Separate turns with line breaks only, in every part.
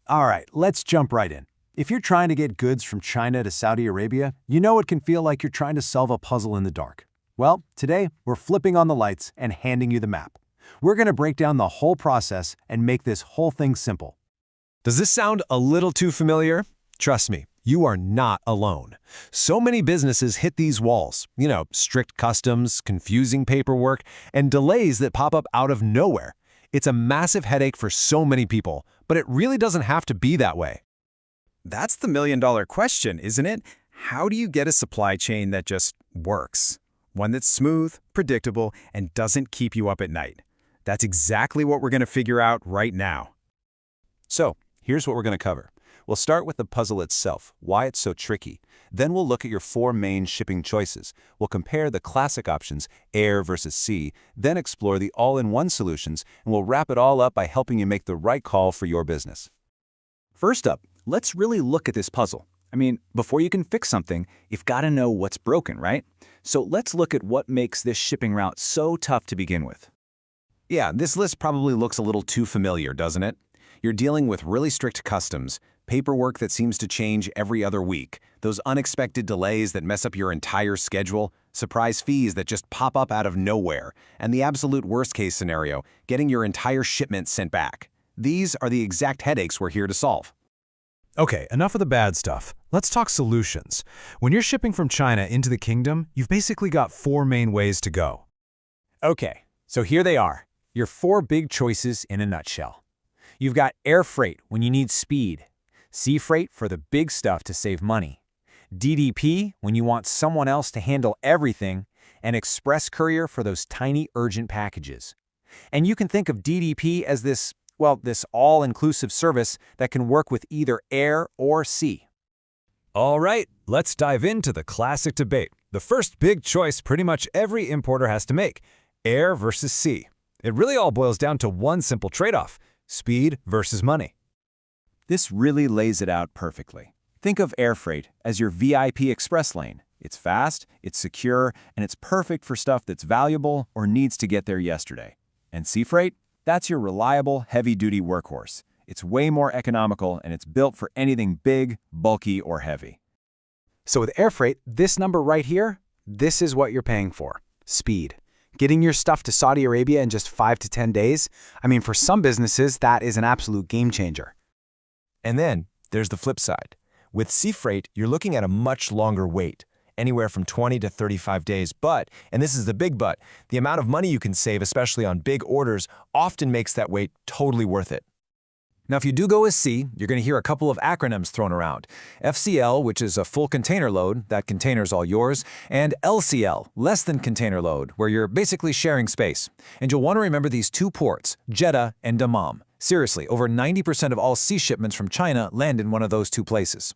All right, let's jump right in. If you're trying to get goods from China to Saudi Arabia, you know it can feel like you're trying to solve a puzzle in the dark. Well, today we're flipping on the lights and handing you the map. We're going to break down the whole process and make this whole thing simple.
Does this sound a little too familiar? Trust me, you are not alone. So many businesses hit these walls. Strict customs, confusing paperwork, and delays that pop up out of nowhere. It's a massive headache for so many people, but it really doesn't have to be that way.
That's the million-dollar question, isn't it? How do you get a supply chain that just works? One that's smooth, predictable, and doesn't keep you up at night. That's exactly what we're going to figure out right now.
So, here's what we're going to cover. We'll start with the puzzle itself, why it's so tricky. Then we'll look at your 4 main shipping choices. We'll compare the classic options, air versus sea, then explore the all-in-one solutions, and we'll wrap it all up by helping you make the right call for your business.
First up, let's really look at this puzzle. Before you can fix something, you've got to know what's broken, right? So let's look at what makes this shipping route so tough to begin with.
Yeah, this list probably looks a little too familiar, doesn't it? You're dealing with really strict customs, paperwork that seems to change every other week, those unexpected delays that mess up your entire schedule, surprise fees that just pop up out of nowhere, and the absolute worst-case scenario, getting your entire shipment sent back. These are the exact headaches we're here to solve.
Okay, enough of the bad stuff. Let's talk solutions. When you're shipping from China into the kingdom, you've basically got 4 main ways to go.
Okay, so here they are, your 4 big choices in a nutshell. You've got air freight when you need speed, sea freight for the big stuff to save money, DDP when you want someone else to handle everything, and express courier for those tiny urgent packages. And you can think of DDP as this all-inclusive service that can work with either air or sea.
All right, let's dive into the classic debate. The first big choice pretty much every importer has to make, air versus sea. It really all boils down to one simple trade-off, speed versus money.
This really lays it out perfectly. Think of air freight as your VIP express lane. It's fast, it's secure, and it's perfect for stuff that's valuable or needs to get there yesterday. And sea freight? That's your reliable, heavy-duty workhorse. It's way more economical, and it's built for anything big, bulky, or heavy.
So with air freight, this number right here, this is what you're paying for. Speed. Getting your stuff to Saudi Arabia in just 5 to 10 days, for some businesses, that is an absolute game changer.
And then there's the flip side. With sea freight, you're looking at a much longer wait, anywhere from 20 to 35 days. But, and this is the big but, the amount of money you can save, especially on big orders, often makes that wait totally worth it. Now, if you do go with sea, you're going to hear a couple of acronyms thrown around. FCL, which is a full container load, that container's all yours, and LCL, less than container load, where you're basically sharing space. And you'll want to remember these 2 ports, Jeddah and Dammam. Seriously, over 90% of all sea shipments from China land in one of those 2 places.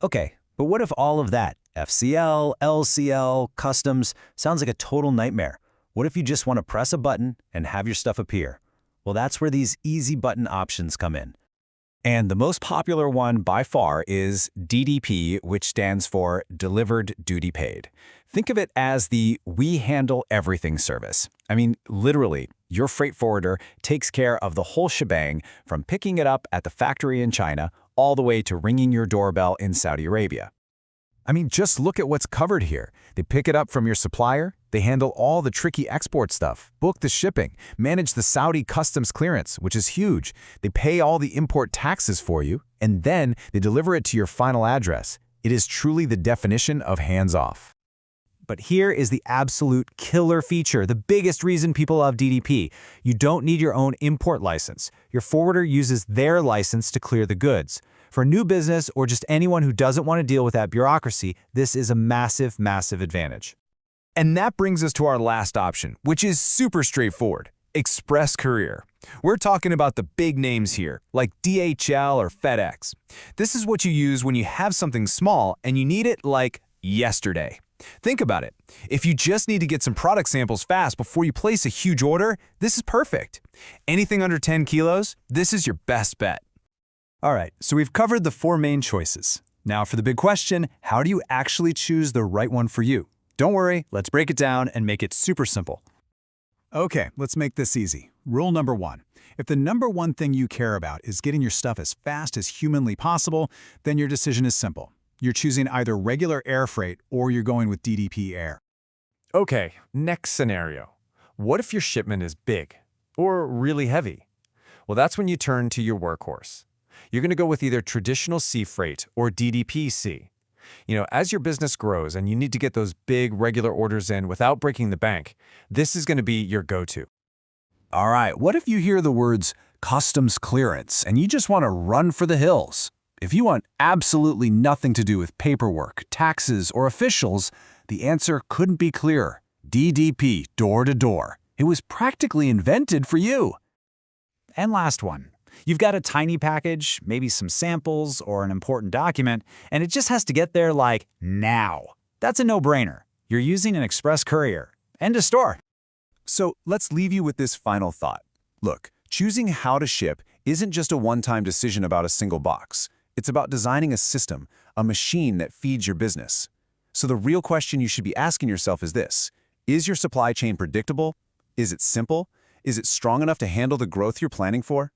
Okay, but what if all of that, FCL, LCL, customs, sounds like a total nightmare? What if you just want to press a button and have your stuff appear? Well, that's where these easy button options come in.
And the most popular one by far is DDP, which stands for Delivered Duty Paid. Think of it as the We Handle Everything service. Literally, your freight forwarder takes care of the whole shebang from picking it up at the factory in China all the way to ringing your doorbell in Saudi Arabia.
Just look at what's covered here. They pick it up from your supplier, they handle all the tricky export stuff, book the shipping, manage the Saudi customs clearance, which is huge. They pay all the import taxes for you, and then they deliver it to your final address. It is truly the definition of hands-off.
But here is the absolute killer feature, the biggest reason people love DDP. You don't need your own import license. Your forwarder uses their license to clear the goods. For a new business or just anyone who doesn't want to deal with that bureaucracy, this is a massive, massive advantage.
And that brings us to our last option, which is super straightforward, express courier. We're talking about the big names here, like DHL or FedEx. This is what you use when you have something small and you need it like yesterday. Think about it. If you just need to get some product samples fast before you place a huge order, this is perfect. Anything under 10 kilos, this is your best bet.
All right, so we've covered the 4 main choices. Now for the big question, how do you actually choose the right one for you? Don't worry, let's break it down and make it super simple. Okay, let's make this easy. Rule number 1. If the number one thing you care about is getting your stuff as fast as humanly possible, then your decision is simple. You're choosing either regular air freight or you're going with DDP Air.
Okay, next scenario. What if your shipment is big or really heavy? Well, that's when you turn to your workhorse. You're going to go with either traditional sea freight or DDP sea. As your business grows and you need to get those big regular orders in without breaking the bank, this is going to be your go-to.
All right, what if you hear the words customs clearance and you just want to run for the hills? If you want absolutely nothing to do with paperwork, taxes, or officials, the answer couldn't be clearer. DDP, door to door. It was practically invented for you.
And last one. You've got a tiny package, maybe some samples or an important document, and it just has to get there like now. That's a no-brainer. You're using an express courier. End of story.
So let's leave you with this final thought. Look, choosing how to ship isn't just a one-time decision about a single box. It's about designing a system, a machine that feeds your business. So the real question you should be asking yourself is this: is your supply chain predictable? Is it simple? Is it strong enough to handle the growth you're planning for?